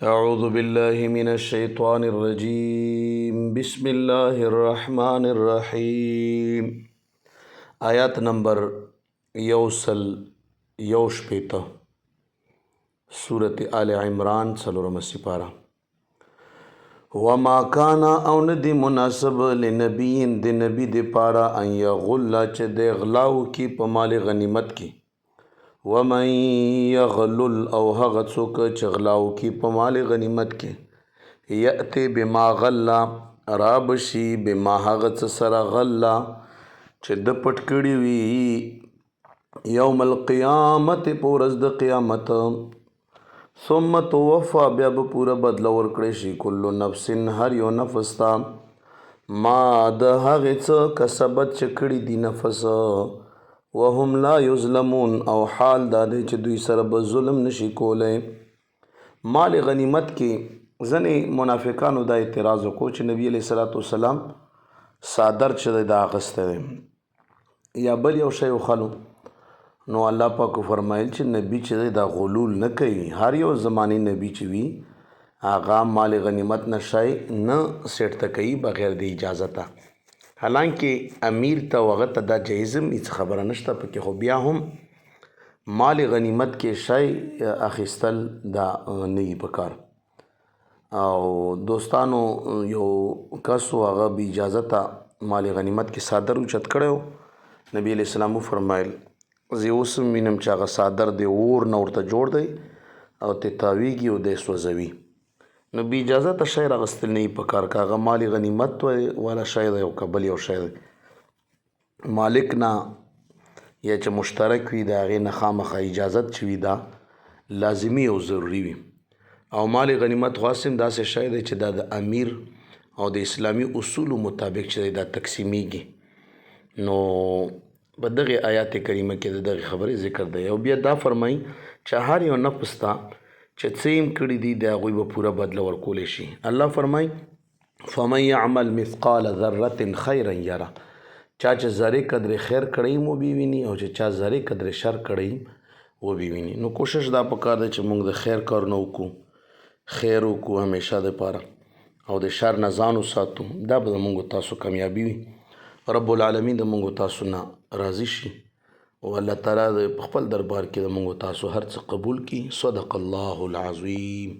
أعوذ بالله من الشيطان الرجيم بسم الله الرحمن الرحيم آیات نمبر یوسل یوشپیتا سورة آل عمران څلورمه سپاره. وما كان او ندی مناسب لنبی د نبی د پارا ان یغل چې د غلاو کی په مال غنیمت کی. ومن یغلل او هغه څوک چې غلاو کی په مال غنیمت کې یأتی بما غلا رابشي بما هغه څه سره غلا چې د پټ کړي وي یوم القیامت په ورځ د قیامت. ثم توفى بیا به پوره بدله ورکړی شي کل نفس هر یو نفس ته ما د هغې څه کسبت چې کړي دي نفس وهم لا یظلمون او حال دا دی چې دوی سره به ظلم نشي کولی. مال غنیمت کې ځینې منافقانو دا اعتراض وکړو چې نبی علیه الصلاۃ والسلام څادر چې دی دا اخیستی دی یا بل یو شی وخلو، نو الله پاک فرمایل چې نبی چې دی دا غلول نه کوي. هر یو زمانی نبی چې وي هغه مال غنیمت نه شی نه سیټ کوي بغیر د اجازته، حالانکه امیر ته هغه ته دا جایزم هیڅ خبره نشته پکې، خو بیا هم مال غنیمت کې شی اخیستل دا نه وي پکار. او دوستانو یو کس هغه بې اجازته مال غنیمت کې څادر اوچت کړی، نبی علیه السلام وفرمایل زه اوس هم وینم چې هغه څادر د اور نه ورته جوړ دی او ترې تاویږي او دی سوځوي. نو بې اجازته شی راغستل نه وي پکار، که هغه مال غنیمت والا شی دی او که بل یو شی دی، مالک نه یا چې مشترک وي د هغې نه خامخا اجازت چې وي دا لازمي او ضروري وي. او مال غنیمت خو هسې هم داسې شی دی چې دا د امیر او د اسلامي اصولو مطابق چې دی دا تقسیمیږي. نو په دغې آیات کریمه کې د دغې خبرې ذکر دی. او بیا دا فرمایي چې هر یو نفس ته چې څه یې کړي دي د هغوی به پوره بدله ورکولی شي. الله فرمایي فمن یعمل مثقال ذرة خیرا یره، چا چې ذرې قدرې خیر کړی هم وبې ویني او چې چا ذرې قدرې شر کړی هم وبې ویني. نو کوشش دا پکار دی چې موږ د خیر کارونه وکړو، خیر وکړو همیشه دپاره او د شر نه ځان وساتو، دا به د موږ تاسو کامیابي وي. رب العالمین د موږ تاسو نه راضي شي او الله تعالی په خپل دربار کې د موږ تاسو هر څه قبول کړي. صدق الله العظیم.